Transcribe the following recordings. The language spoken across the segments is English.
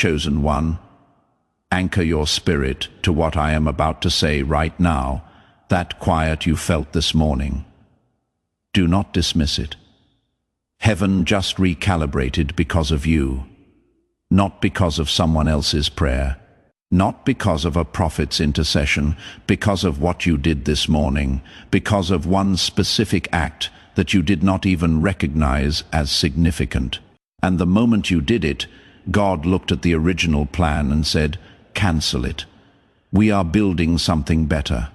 Chosen one, anchor your spirit to what I am about to say right now, that quiet you felt this morning. Do not dismiss it. Heaven just recalibrated because of you, not because of someone else's prayer, not because of a prophet's intercession, because of what you did this morning, because of one specific act that you did not even recognize as significant. And the moment you did it, God looked at the original plan and said, "Cancel it. We are building something better."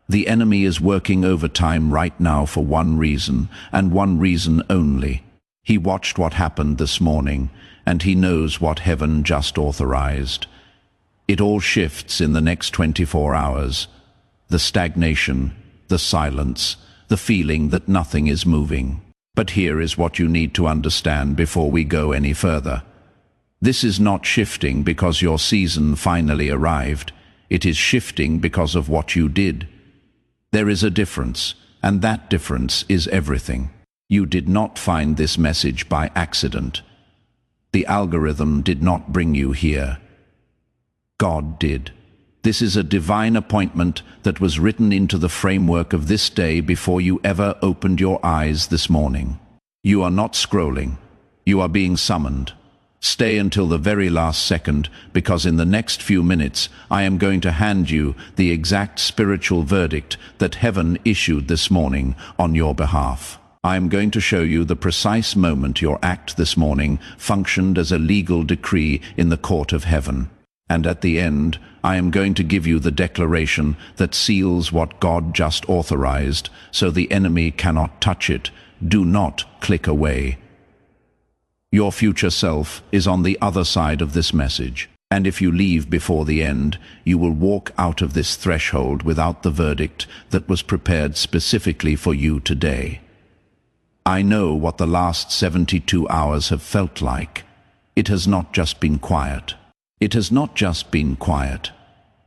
The enemy is working overtime right now for one reason, and one reason only. He watched what happened this morning, and he knows what heaven just authorized. It all shifts in the next 24 hours. The stagnation, the silence, the feeling that nothing is moving. But here is what you need to understand before we go any further. This is not shifting because your season finally arrived. It is shifting because of what you did. There is a difference, and that difference is everything. You did not find this message by accident. The algorithm did not bring you here. God did. This is a divine appointment that was written into the framework of this day before you ever opened your eyes this morning. You are not scrolling. You are being summoned. Stay until the very last second, because in the next few minutes I am going to hand you the exact spiritual verdict that heaven issued this morning on your behalf. I am going to show you the precise moment your act this morning functioned as a legal decree in the court of heaven. And at the end, I am going to give you the declaration that seals what God just authorized, so the enemy cannot touch it. Do not click away. Your future self is on the other side of this message, and if you leave before the end, you will walk out of this threshold without the verdict that was prepared specifically for you today. I know what the last 72 hours have felt like. It has not just been quiet. It has not just been quiet.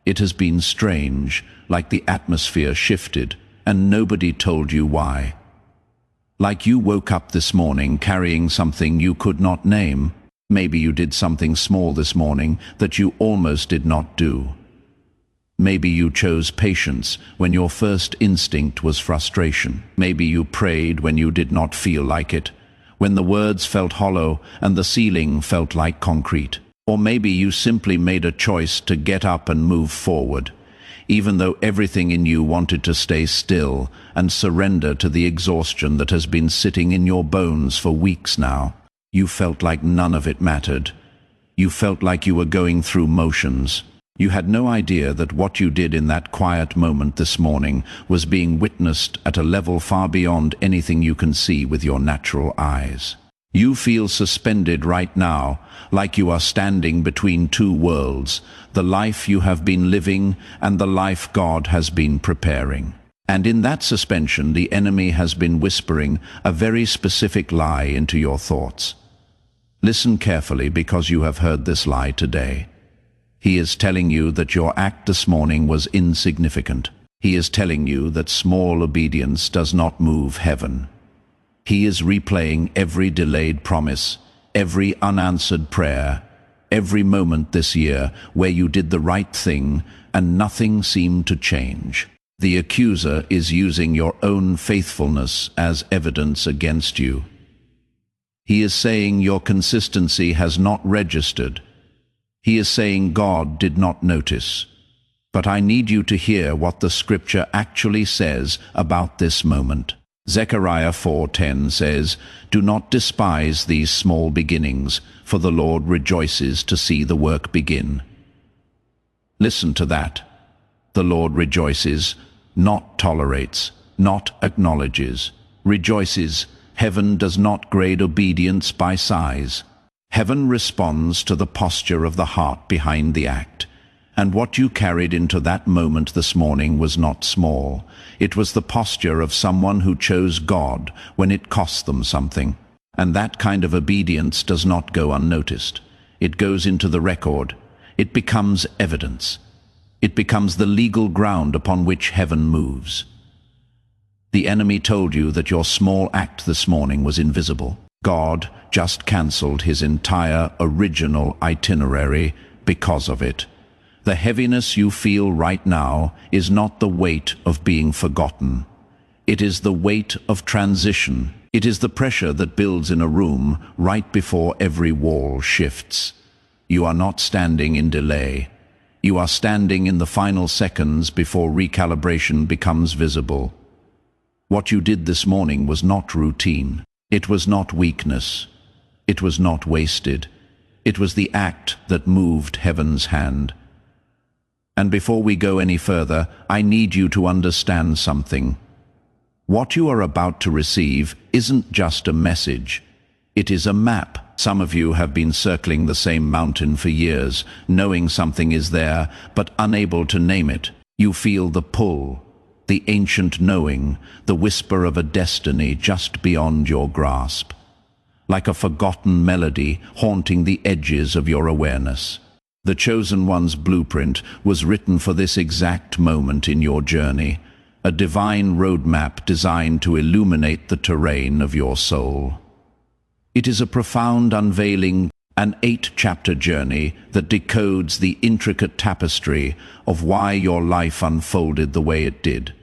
It has been strange, like the atmosphere shifted, and nobody told you why. Like you woke up this morning carrying something you could not name. Maybe you did something small this morning that you almost did not do. Maybe you chose patience when your first instinct was frustration. Maybe you prayed when you did not feel like it, when the words felt hollow and the ceiling felt like concrete. Or maybe you simply made a choice to get up and move forward, even though everything in you wanted to stay still and surrender to the exhaustion that has been sitting in your bones for weeks now. You felt like none of it mattered. You felt like you were going through motions. You had no idea that what you did in that quiet moment this morning was being witnessed at a level far beyond anything you can see with your natural eyes. You feel suspended right now, like you are standing between two worlds, the life you have been living and the life God has been preparing. And in that suspension, the enemy has been whispering a very specific lie into your thoughts. Listen carefully, because you have heard this lie today. He is telling you that your act this morning was insignificant. He is telling you that small obedience does not move heaven. He is replaying every delayed promise, every unanswered prayer, every moment this year where you did the right thing and nothing seemed to change. The accuser is using your own faithfulness as evidence against you. He is saying your consistency has not registered. He is saying God did not notice. But I need you to hear what the scripture actually says about this moment. Zechariah 4:10 says, "Do not despise these small beginnings, for the Lord rejoices to see the work begin." Listen to that. The Lord rejoices, not tolerates, not acknowledges. Rejoices. Heaven does not grade obedience by size. Heaven responds to the posture of the heart behind the act. And what you carried into that moment this morning was not small. It was the posture of someone who chose God when it cost them something. And that kind of obedience does not go unnoticed. It goes into the record. It becomes evidence. It becomes the legal ground upon which heaven moves. The enemy told you that your small act this morning was invisible. God just cancelled his entire original itinerary because of it. The heaviness you feel right now is not the weight of being forgotten. It is the weight of transition. It is the pressure that builds in a room right before every wall shifts. You are not standing in delay. You are standing in the final seconds before recalibration becomes visible. What you did this morning was not routine. It was not weakness. It was not wasted. It was the act that moved heaven's hand. And before we go any further, I need you to understand something. What you are about to receive isn't just a message. It is a map. Some of you have been circling the same mountain for years, knowing something is there, but unable to name it. You feel the pull, the ancient knowing, the whisper of a destiny just beyond your grasp, like a forgotten melody haunting the edges of your awareness. The Chosen One's blueprint was written for this exact moment in your journey, a divine roadmap designed to illuminate the terrain of your soul. It is a profound unveiling, an 8-chapter journey that decodes the intricate tapestry of why your life unfolded the way it did.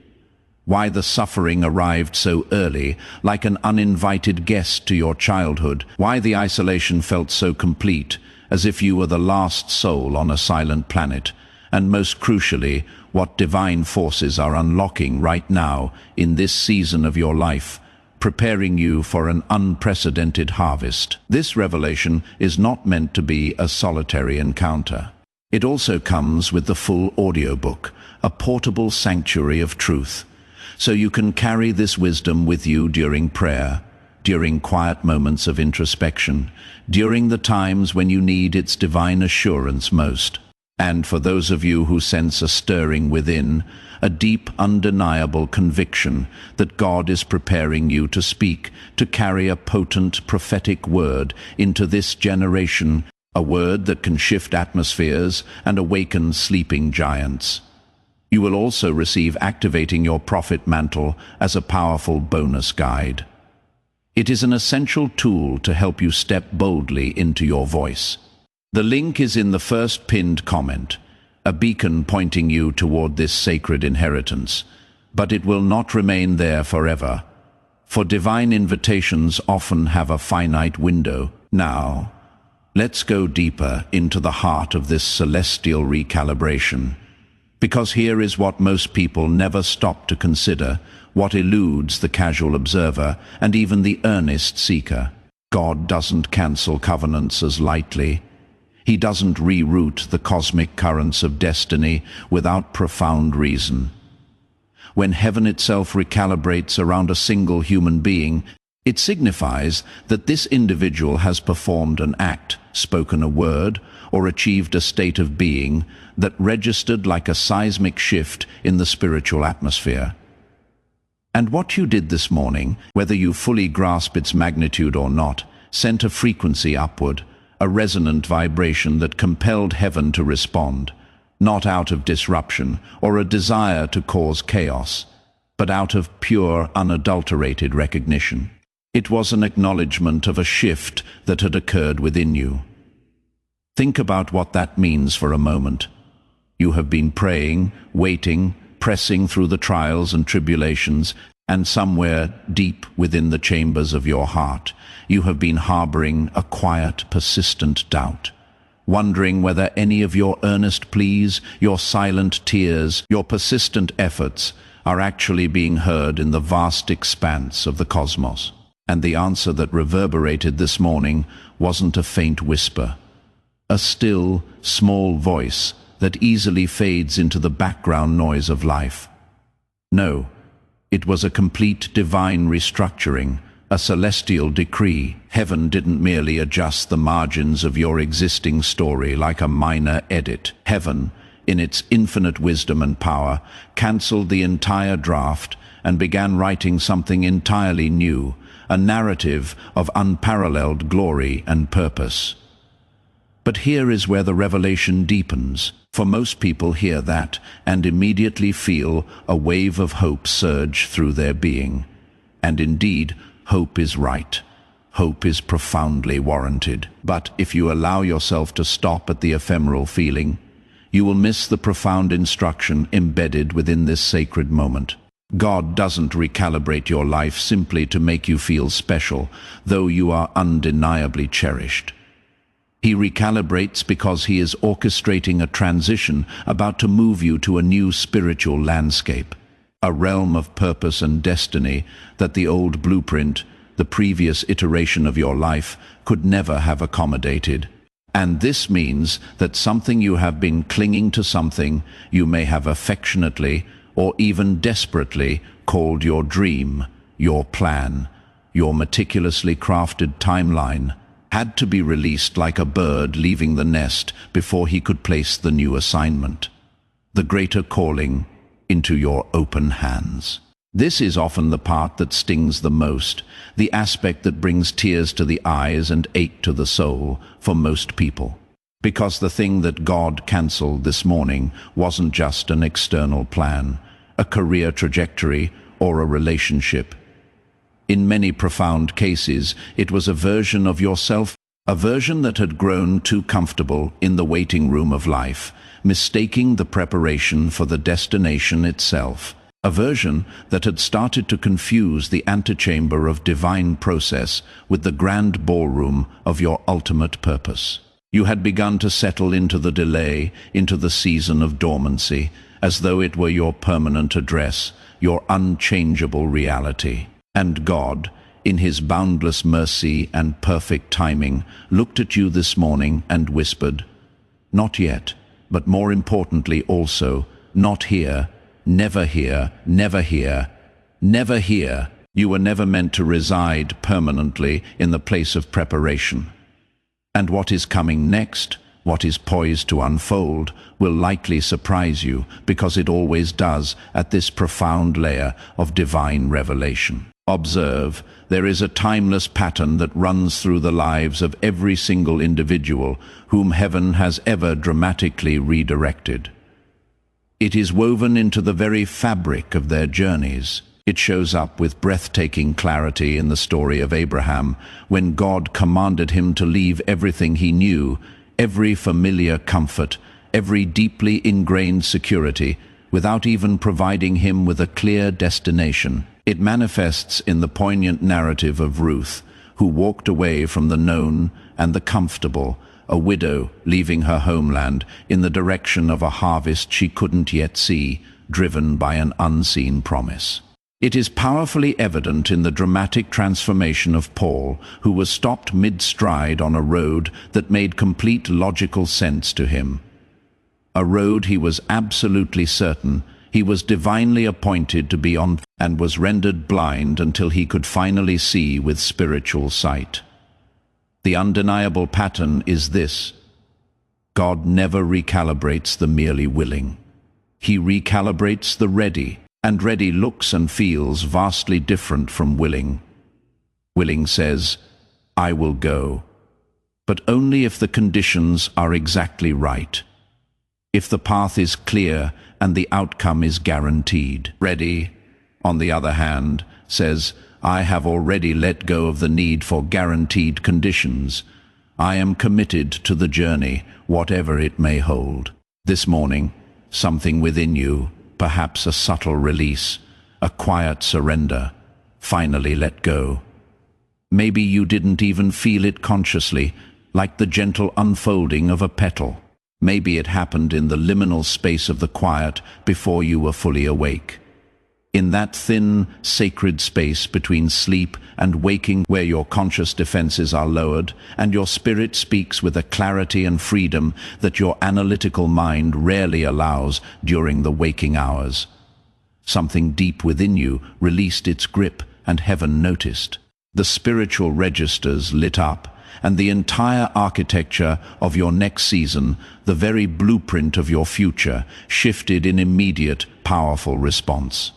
Why the suffering arrived so early, like an uninvited guest to your childhood. Why the isolation felt so complete, as if you were the last soul on a silent planet. And most crucially, what divine forces are unlocking right now in this season of your life, preparing you for an unprecedented harvest. This revelation is not meant to be a solitary encounter. It also comes with the full audiobook, a portable sanctuary of truth, so you can carry this wisdom with you during prayer, during quiet moments of introspection, during the times when you need its divine assurance most. And for those of you who sense a stirring within, a deep, undeniable conviction that God is preparing you to speak, to carry a potent prophetic word into this generation, a word that can shift atmospheres and awaken sleeping giants. You will also receive Activating Your Prophet Mantle as a powerful bonus guide. It is an essential tool to help you step boldly into your voice. The link is in the first pinned comment, a beacon pointing you toward this sacred inheritance. But it will not remain there forever, for divine invitations often have a finite window. Now, let's go deeper into the heart of this celestial recalibration, because here is what most people never stop to consider, what eludes the casual observer and even the earnest seeker. God doesn't cancel covenants as lightly. He doesn't reroute the cosmic currents of destiny without profound reason. When heaven itself recalibrates around a single human being, it signifies that this individual has performed an act, spoken a word, or achieved a state of being that registered like a seismic shift in the spiritual atmosphere. And what you did this morning, whether you fully grasp its magnitude or not, sent a frequency upward, a resonant vibration that compelled heaven to respond, not out of disruption or a desire to cause chaos, but out of pure, unadulterated recognition. It was an acknowledgement of a shift that had occurred within you. Think about what that means for a moment. You have been praying, waiting, pressing through the trials and tribulations, and somewhere deep within the chambers of your heart, you have been harboring a quiet, persistent doubt, wondering whether any of your earnest pleas, your silent tears, your persistent efforts are actually being heard in the vast expanse of the cosmos. And the answer that reverberated this morning wasn't a faint whisper, a still, small voice that easily fades into the background noise of life. No, it was a complete divine restructuring, a celestial decree. Heaven didn't merely adjust the margins of your existing story like a minor edit. Heaven, in its infinite wisdom and power, cancelled the entire draft and began writing something entirely new, a narrative of unparalleled glory and purpose. But here is where the revelation deepens. For most people hear that and immediately feel a wave of hope surge through their being. And indeed, hope is right. hope is profoundly warranted. But if you allow yourself to stop at the ephemeral feeling, you will miss the profound instruction embedded within this sacred moment. God doesn't recalibrate your life simply to make you feel special, though you are undeniably cherished. He recalibrates because he is orchestrating a transition about to move you to a new spiritual landscape, a realm of purpose and destiny that the old blueprint, the previous iteration of your life, could never have accommodated. And this means that something you have been clinging to, something you may have affectionately or even desperately called your dream, your plan, your meticulously crafted timeline, had to be released like a bird leaving the nest before he could place the new assignment, the greater calling, into your open hands. This is often the part that stings the most, the aspect that brings tears to the eyes and ache to the soul for most people. Because the thing that God cancelled this morning wasn't just an external plan, a career trajectory, or a relationship. In many profound cases, it was a version of yourself, a version that had grown too comfortable in the waiting room of life, mistaking the preparation for the destination itself. A version that had started to confuse the antechamber of divine process with the grand ballroom of your ultimate purpose. You had begun to settle into the delay, into the season of dormancy, as though it were your permanent address, your unchangeable reality. And God, in his boundless mercy and perfect timing, looked at you this morning and whispered, "Not yet, but more importantly also, not here, never here, never here, never here." You were never meant to reside permanently in the place of preparation. And what is coming next, what is poised to unfold, will likely surprise you, because it always does at this profound layer of divine revelation. Observe, there is a timeless pattern that runs through the lives of every single individual whom heaven has ever dramatically redirected. It is woven into the very fabric of their journeys. It shows up with breathtaking clarity in the story of Abraham, when God commanded him to leave everything he knew, every familiar comfort, every deeply ingrained security, without even providing him with a clear destination. It manifests in the poignant narrative of Ruth, who walked away from the known and the comfortable, a widow leaving her homeland in the direction of a harvest she couldn't yet see, driven by an unseen promise. It is powerfully evident in the dramatic transformation of Paul, who was stopped mid-stride on a road that made complete logical sense to him. A road he was absolutely certain he was divinely appointed to be on, and was rendered blind until he could finally see with spiritual sight. The undeniable pattern is this: God never recalibrates the merely willing. He recalibrates the ready, and ready looks and feels vastly different from willing. Willing says, "I will go," but only if the conditions are exactly right, if the path is clear and the outcome is guaranteed. Ready, on the other hand, says, "I have already let go of the need for guaranteed conditions. I am committed to the journey, whatever it may hold." This morning, something within you, perhaps a subtle release, a quiet surrender, finally let go. Maybe you didn't even feel it consciously, like the gentle unfolding of a petal. Maybe it happened in the liminal space of the quiet before you were fully awake. In that thin, sacred space between sleep and waking, where your conscious defenses are lowered and your spirit speaks with a clarity and freedom that your analytical mind rarely allows during the waking hours. Something deep within you released its grip, and heaven noticed. The spiritual registers lit up, and the entire architecture of your next season, the very blueprint of your future, shifted in immediate, powerful response.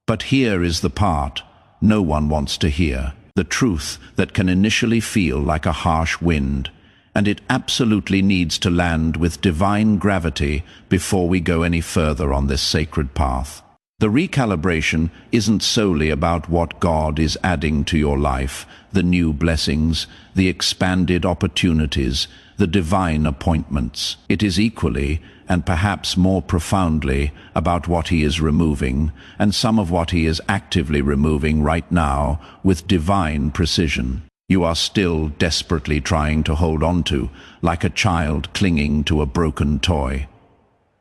But here is the part no one wants to hear, the truth that can initially feel like a harsh wind, and it absolutely needs to land with divine gravity before we go any further on this sacred path. The recalibration isn't solely about what God is adding to your life, the new blessings, the expanded opportunities, the divine appointments. It is equally, and perhaps more profoundly, about what He is removing, and some of what He is actively removing right now with divine precision. You are still desperately trying to hold on to, like a child clinging to a broken toy.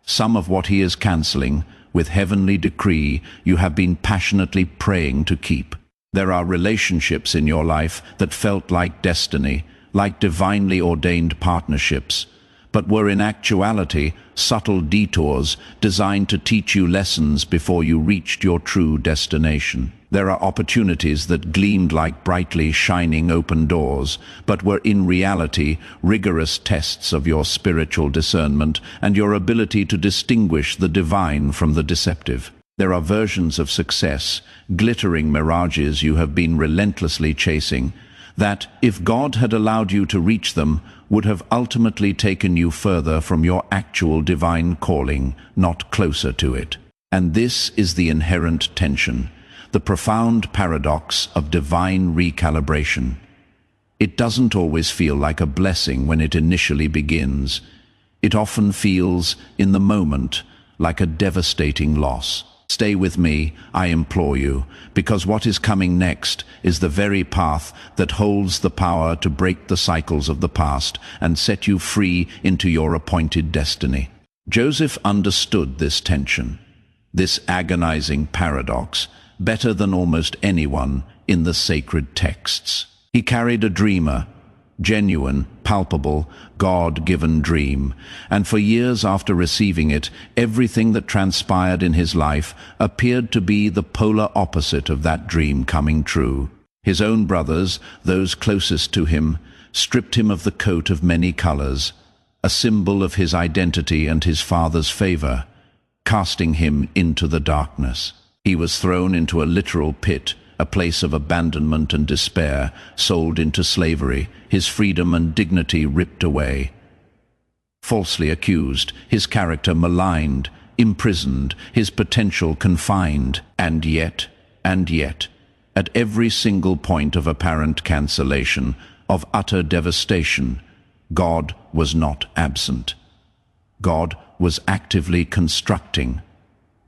Some of what He is cancelling, with heavenly decree, you have been passionately praying to keep. There are relationships in your life that felt like destiny, like divinely ordained partnerships, but were in actuality subtle detours designed to teach you lessons before you reached your true destination. There are opportunities that gleamed like brightly shining open doors, but were in reality rigorous tests of your spiritual discernment and your ability to distinguish the divine from the deceptive. There are versions of success, glittering mirages you have been relentlessly chasing, that, if God had allowed you to reach them, would have ultimately taken you further from your actual divine calling, not closer to it. And this is the inherent tension, the profound paradox of divine recalibration. It doesn't always feel like a blessing when it initially begins. It often feels, in the moment, like a devastating loss. Stay with me, I implore you, because what is coming next is the very path that holds the power to break the cycles of the past and set you free into your appointed destiny. Joseph understood this tension, this agonizing paradox, better than almost anyone in the sacred texts. He carried a dreamer, genuine, palpable, God-given dream, and for years after receiving it, everything that transpired in his life appeared to be the polar opposite of that dream coming true. His own brothers, those closest to him, stripped him of the coat of many colors, a symbol of his identity and his father's favor, casting him into the darkness. He was thrown into a literal pit, a place of abandonment and despair, sold into slavery, his freedom and dignity ripped away. Falsely accused, his character maligned, imprisoned, his potential confined, and yet, at every single point of apparent cancellation, of utter devastation, God was not absent. God was actively constructing.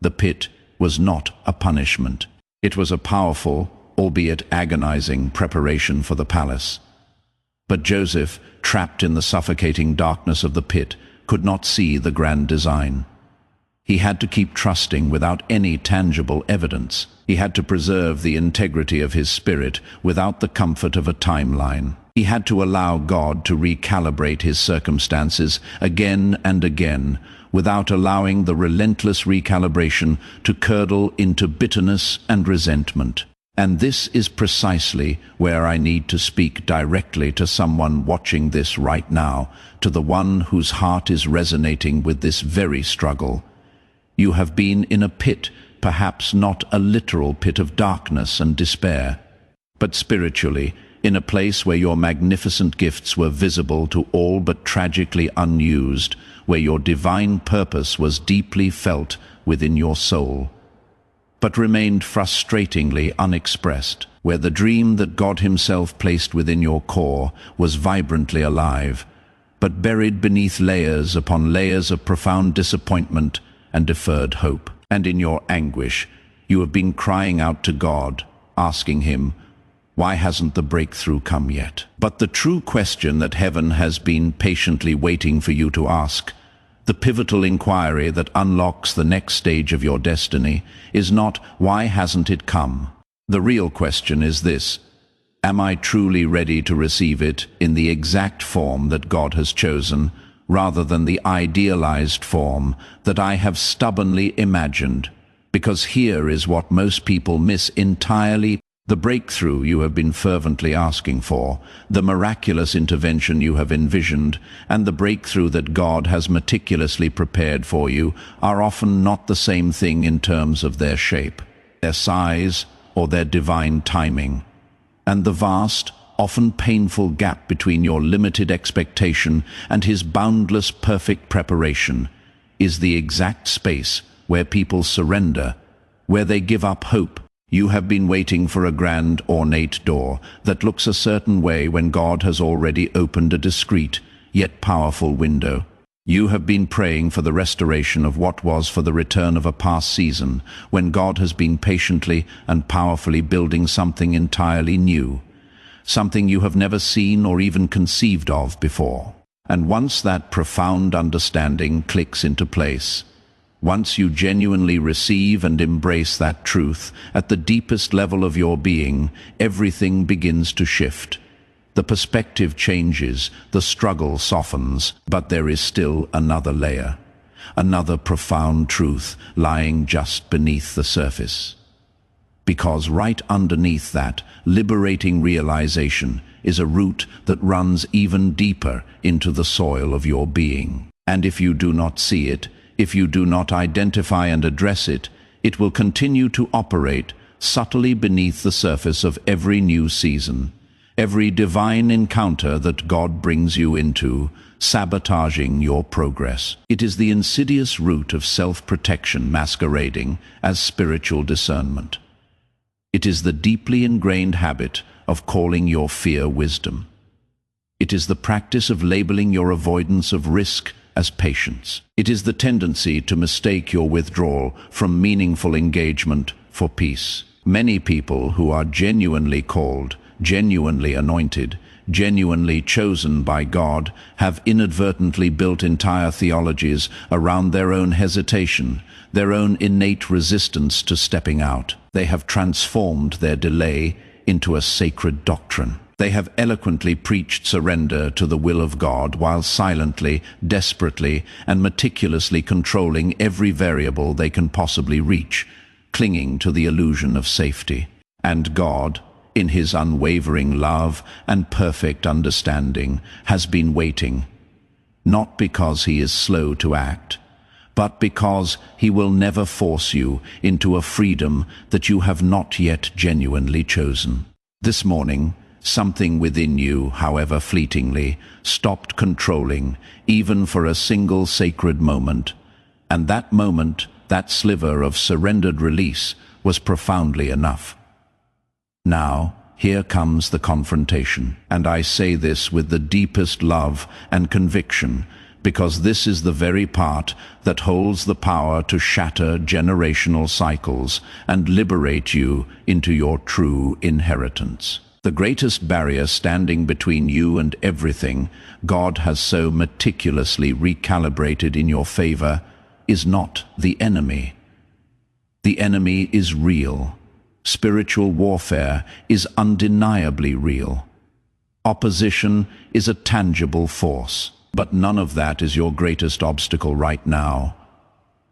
The pit was not a punishment. It was a powerful, albeit agonizing, preparation for the palace. But Joseph, trapped in the suffocating darkness of the pit, could not see the grand design. He had to keep trusting without any tangible evidence. He had to preserve the integrity of his spirit without the comfort of a timeline. He had to allow God to recalibrate his circumstances again and again, without allowing the relentless recalibration to curdle into bitterness and resentment. And this is precisely where I need to speak directly to someone watching this right now, to the one whose heart is resonating with this very struggle. You have been in a pit, perhaps not a literal pit of darkness and despair, but spiritually, in a place where your magnificent gifts were visible to all but tragically unused, where your divine purpose was deeply felt within your soul, but remained frustratingly unexpressed, where the dream that God Himself placed within your core was vibrantly alive, but buried beneath layers upon layers of profound disappointment and deferred hope. And in your anguish, you have been crying out to God, asking Him, why hasn't the breakthrough come yet? But the true question that heaven has been patiently waiting for you to ask, the pivotal inquiry that unlocks the next stage of your destiny, is not, why hasn't it come? The real question is this: am I truly ready to receive it in the exact form that God has chosen, rather than the idealized form that I have stubbornly imagined? Because here is what most people miss entirely: the breakthrough you have been fervently asking for, the miraculous intervention you have envisioned, and the breakthrough that God has meticulously prepared for you are often not the same thing in terms of their shape, their size, or their divine timing. And the vast, often painful gap between your limited expectation and His boundless perfect preparation is the exact space where people surrender, where they give up hope. You have been waiting for a grand, ornate door that looks a certain way when God has already opened a discreet, yet powerful window. You have been praying for the restoration of what was, for the return of a past season, when God has been patiently and powerfully building something entirely new, something you have never seen or even conceived of before. And once that profound understanding clicks into place, once you genuinely receive and embrace that truth at the deepest level of your being, everything begins to shift. The perspective changes, the struggle softens, but there is still another layer, another profound truth lying just beneath the surface. Because right underneath that liberating realization is a root that runs even deeper into the soil of your being. And if you do not see it, if you do not identify and address it, it will continue to operate subtly beneath the surface of every new season, every divine encounter that God brings you into, sabotaging your progress. It is the insidious root of self-protection masquerading as spiritual discernment. It is the deeply ingrained habit of calling your fear wisdom. It is the practice of labeling your avoidance of risk as patience. It is the tendency to mistake your withdrawal from meaningful engagement for peace. Many people who are genuinely called, genuinely anointed, genuinely chosen by God have inadvertently built entire theologies around their own hesitation, their own innate resistance to stepping out. They have transformed their delay into a sacred doctrine. They have eloquently preached surrender to the will of God while silently, desperately, and meticulously controlling every variable they can possibly reach, clinging to the illusion of safety. And God, in His unwavering love and perfect understanding, has been waiting, not because He is slow to act, but because He will never force you into a freedom that you have not yet genuinely chosen. This morning, something within you, however fleetingly, stopped controlling, even for a single sacred moment. And that moment, that sliver of surrendered release, was profoundly enough. Now, here comes the confrontation, and I say this with the deepest love and conviction, because this is the very part that holds the power to shatter generational cycles and liberate you into your true inheritance. The greatest barrier standing between you and everything God has so meticulously recalibrated in your favor is not the enemy. The enemy is real. Spiritual warfare is undeniably real. Opposition is a tangible force, but none of that is your greatest obstacle right now.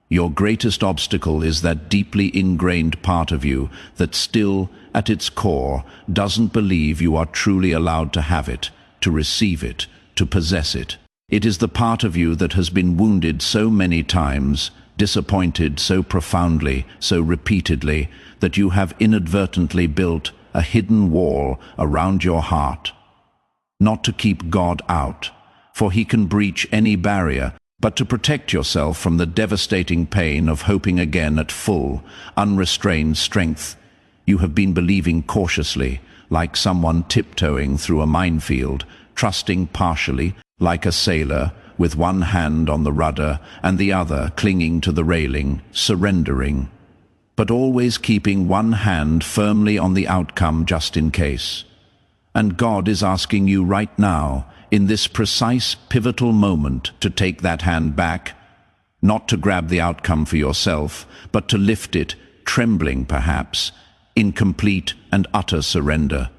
Your greatest obstacle is that deeply ingrained part of you that still, at its core, doesn't believe you are truly allowed to have it, to receive it, to possess it. It is the part of you that has been wounded so many times, disappointed so profoundly, so repeatedly, that you have inadvertently built a hidden wall around your heart. Not to keep God out, for He can breach any barrier, but to protect yourself from the devastating pain of hoping again at full, unrestrained strength. You have been believing cautiously, like someone tiptoeing through a minefield, trusting partially, like a sailor, with one hand on the rudder and the other clinging to the railing, surrendering, but always keeping one hand firmly on the outcome just in case. And God is asking you right now, in this precise, pivotal moment, to take that hand back, not to grab the outcome for yourself, but to lift it, trembling perhaps, in complete and utter surrender.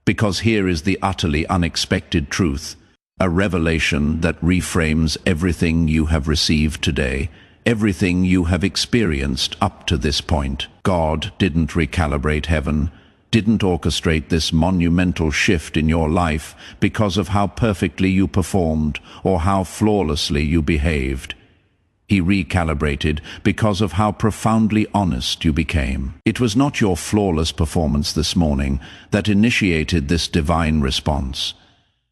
Because here is the utterly unexpected truth, a revelation that reframes everything you have received today, everything you have experienced up to this point. God didn't recalibrate heaven, didn't orchestrate this monumental shift in your life because of how perfectly you performed or how flawlessly you behaved. He recalibrated because of how profoundly honest you became. It was not your flawless performance this morning that initiated this divine response.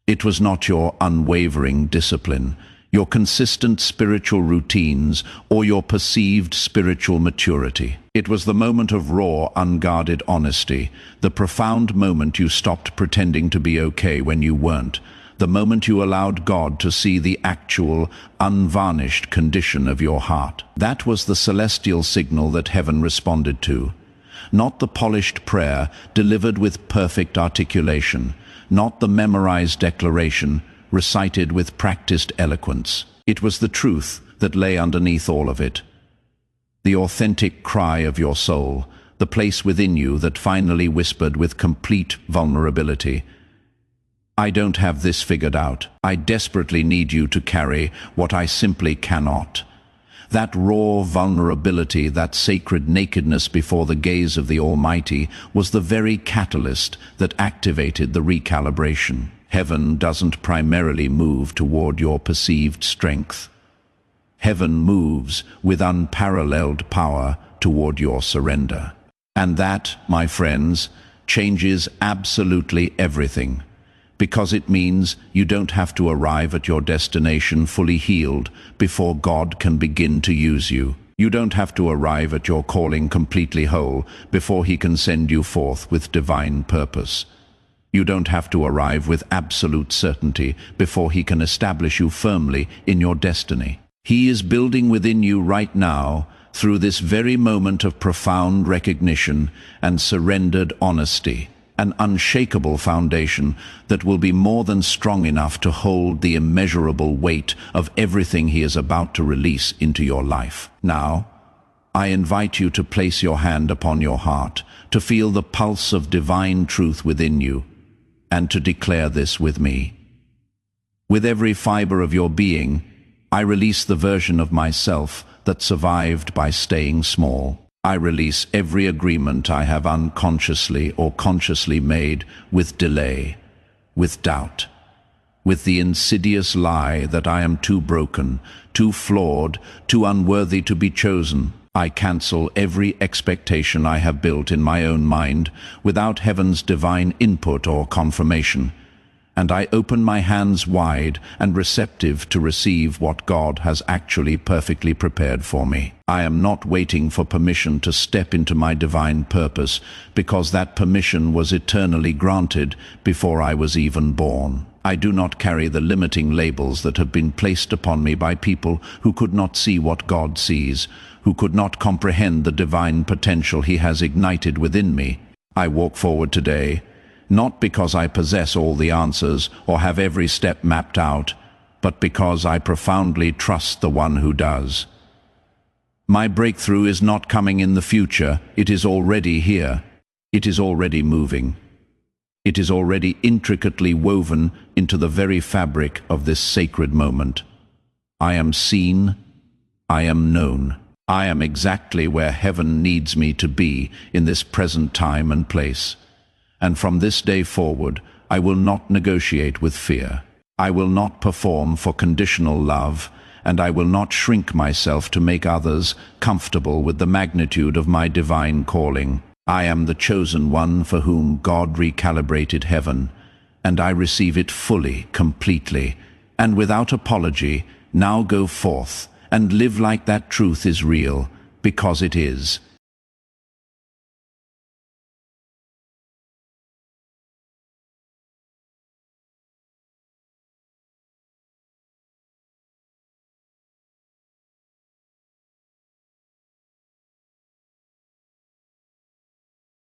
It was not your unwavering discipline, your consistent spiritual routines, or your perceived spiritual maturity. It was the moment of raw, unguarded honesty, the profound moment you stopped pretending to be okay when you weren't, the moment you allowed God to see the actual, unvarnished condition of your heart. That was the celestial signal that heaven responded to. Not the polished prayer delivered with perfect articulation, not the memorized declaration recited with practiced eloquence. It was the truth that lay underneath all of it. The authentic cry of your soul, the place within you that finally whispered with complete vulnerability, "I don't have this figured out. I desperately need you to carry what I simply cannot." That raw vulnerability, that sacred nakedness before the gaze of the Almighty, was the very catalyst that activated the recalibration. Heaven doesn't primarily move toward your perceived strength. Heaven moves with unparalleled power toward your surrender. And that, my friends, changes absolutely everything. Because it means you don't have to arrive at your destination fully healed before God can begin to use you. You don't have to arrive at your calling completely whole before He can send you forth with divine purpose. You don't have to arrive with absolute certainty before He can establish you firmly in your destiny. He is building within you right now, through this very moment of profound recognition and surrendered honesty, an unshakable foundation that will be more than strong enough to hold the immeasurable weight of everything He is about to release into your life. Now, I invite you to place your hand upon your heart, to feel the pulse of divine truth within you, and to declare this with me. With every fiber of your being, I release the version of myself that survived by staying small. I release every agreement I have unconsciously or consciously made with delay, with doubt, with the insidious lie that I am too broken, too flawed, too unworthy to be chosen. I cancel every expectation I have built in my own mind without heaven's divine input or confirmation, and I open my hands wide and receptive to receive what God has actually perfectly prepared for me. I am not waiting for permission to step into my divine purpose, because that permission was eternally granted before I was even born. I do not carry the limiting labels that have been placed upon me by people who could not see what God sees, who could not comprehend the divine potential He has ignited within me. I walk forward today, not because I possess all the answers or have every step mapped out, but because I profoundly trust the one who does. My breakthrough is not coming in the future, it is already here. It is already moving. It is already intricately woven into the very fabric of this sacred moment. I am seen, I am known. I am exactly where heaven needs me to be in this present time and place. And from this day forward, I will not negotiate with fear. I will not perform for conditional love, and I will not shrink myself to make others comfortable with the magnitude of my divine calling. I am the chosen one for whom God recalibrated heaven, and I receive it fully, completely, and without apology. Now go forth and live like that truth is real, because it is.